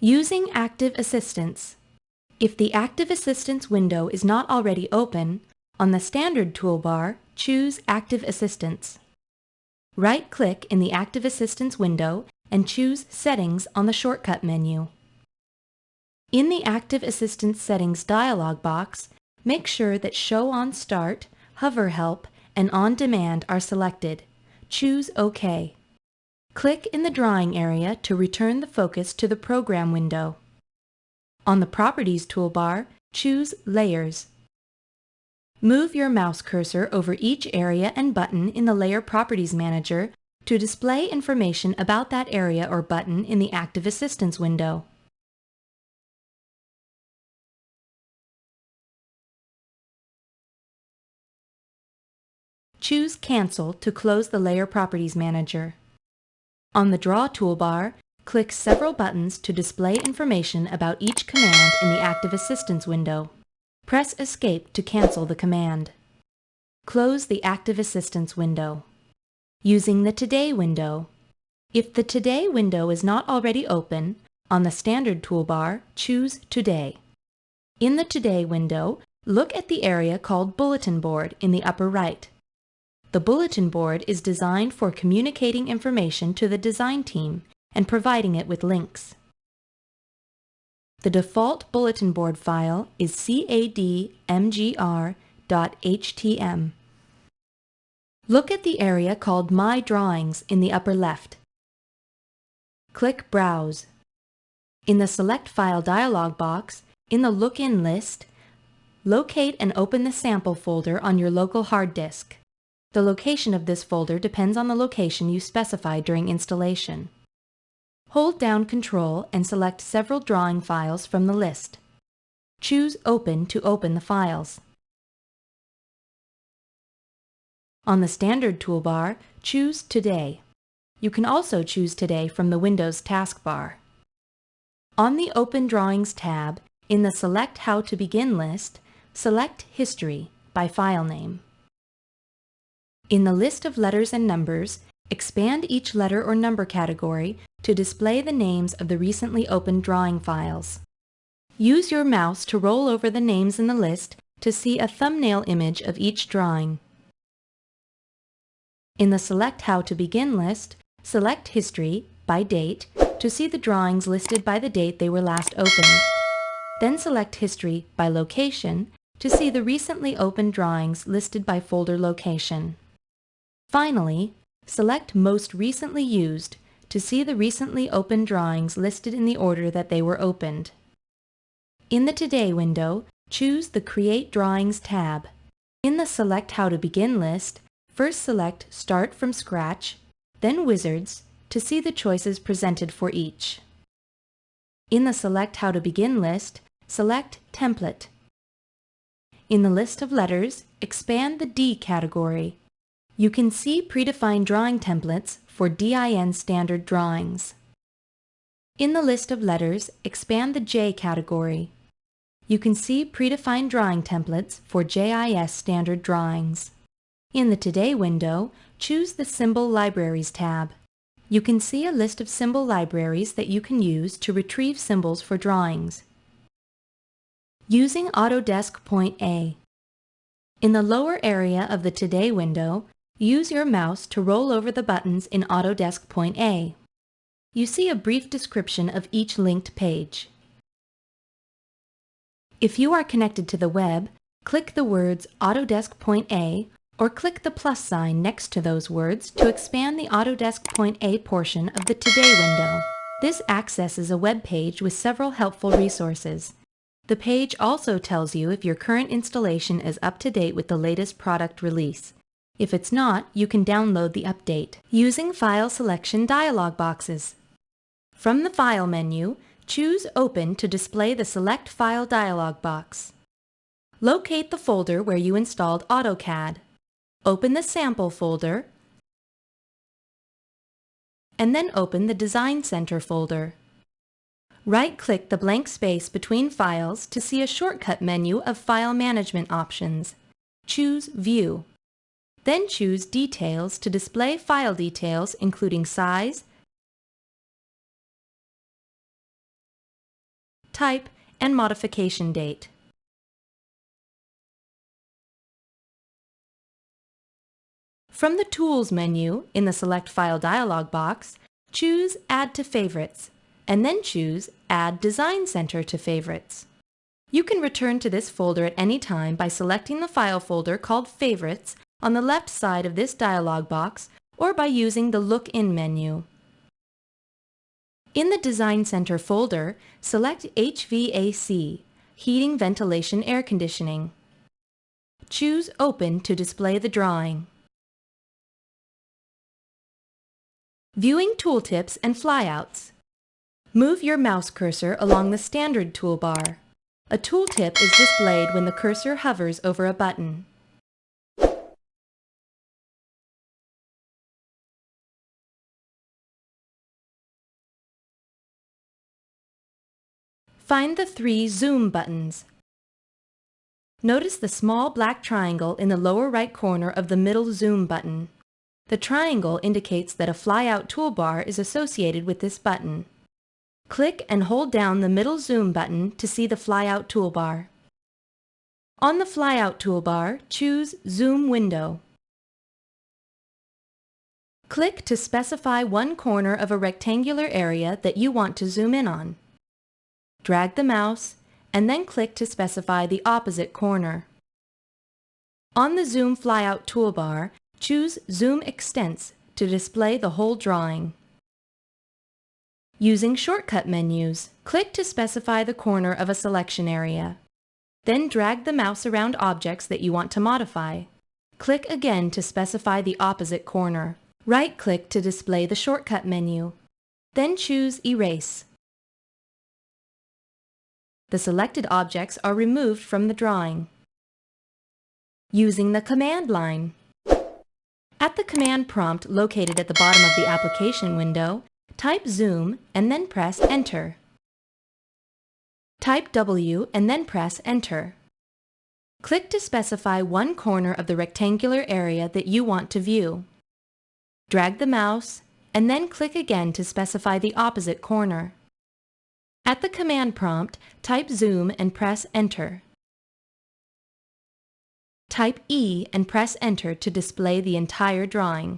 Using Active Assistance. If the Active Assistance window is not already open, on the Standard toolbar, choose Active Assistance. Right-click in the Active Assistance window and choose Settings on the shortcut menu. In the Active Assistance Settings dialog box, make sure that Show on Start, Hover Help, and On Demand are selected. Choose OK. Click in the drawing area to return the focus to the Program window. On the Properties toolbar, choose Layers. Move your mouse cursor over each area and button in the Layer Properties Manager to display information about that area or button in the Active Assistance window. Choose Cancel to close the Layer Properties Manager. On the Draw toolbar, click several buttons to display information about each command in the Active Assistance window. Press Escape to cancel the command. Close the Active Assistance window. Using the Today window. If the Today window is not already open, on the Standard toolbar, choose Today. In the Today window, look at the area called Bulletin Board in the upper right. The Bulletin Board is designed for communicating information to the design team and providing it with links. The default Bulletin Board file is cadmgr.htm. Look at the area called My Drawings in the upper left. Click Browse. In the Select File dialog box, in the Look In list, locate and open the sample folder on your local hard disk. The location of this folder depends on the location you specify during installation. Hold down Control and select several drawing files from the list. Choose Open to open the files. On the Standard toolbar, choose Today. You can also choose Today from the Windows taskbar. On the Open Drawings tab, in the Select How to Begin list, select History by file name. In the list of letters and numbers, expand each letter or number category to display the names of the recently opened drawing files. Use your mouse to roll over the names in the list to see a thumbnail image of each drawing. In the Select How to Begin list, select History by date to see the drawings listed by the date they were last opened. Then select History by location to see the recently opened drawings listed by folder location. Finally, select Most Recently Used to see the recently opened drawings listed in the order that they were opened. In the Today window, choose the Create Drawings tab. In the Select How to Begin list, first select Start from Scratch, then Wizards to see the choices presented for each. In the Select How to Begin list, select Template. In the list of letters, expand the D category. You can see predefined drawing templates for DIN standard drawings. In the list of letters, expand the J category. You can see predefined drawing templates for JIS standard drawings. In the Today window, choose the Symbol Libraries tab. You can see a list of symbol libraries that you can use to retrieve symbols for drawings. Using Autodesk Point A. In the lower area of the Today window, use your mouse to roll over the buttons in Autodesk Point A. You see a brief description of each linked page. If you are connected to the web, click the words Autodesk Point A or click the plus sign next to those words to expand the Autodesk Point A portion of the Today window. This accesses a web page with several helpful resources. The page also tells you if your current installation is up to date with the latest product release. If it's not, you can download the update. Using File Selection dialog boxes. From the File menu, choose Open to display the Select File dialog box. Locate the folder where you installed AutoCAD. Open the Sample folder, and then open the Design Center folder. Right-click the blank space between files to see a shortcut menu of file management options. Choose View. Then choose Details to display file details including size, type, and modification date. From the Tools menu in the Select File dialog box, choose Add to Favorites, and then choose Add Design Center to Favorites. You can return to this folder at any time by selecting the file folder called Favorites on the left side of this dialog box or by using the Look In menu. In the Design Center folder, select HVAC, Heating, Ventilation, Air Conditioning. Choose Open to display the drawing. Viewing Tooltips and Flyouts. Move your mouse cursor along the Standard toolbar. A tooltip is displayed when the cursor hovers over a button. Find the 3 Zoom buttons. Notice the small black triangle in the lower right corner of the middle Zoom button. The triangle indicates that a flyout toolbar is associated with this button. Click and hold down the middle Zoom button to see the flyout toolbar. On the flyout toolbar, choose Zoom Window. Click to specify one corner of a rectangular area that you want to zoom in on. Drag the mouse, and then click to specify the opposite corner. On the Zoom Flyout toolbar, choose Zoom Extents to display the whole drawing. Using shortcut menus, click to specify the corner of a selection area. Then drag the mouse around objects that you want to modify. Click again to specify the opposite corner. Right-click to display the shortcut menu. Then choose Erase. The selected objects are removed from the drawing. Using the command line. At the command prompt located at the bottom of the application window, type Zoom and then press Enter. Type W and then press Enter. Click to specify one corner of the rectangular area that you want to view. Drag the mouse and then click again to specify the opposite corner. At the command prompt, type Zoom and press Enter. Type E and press Enter to display the entire drawing.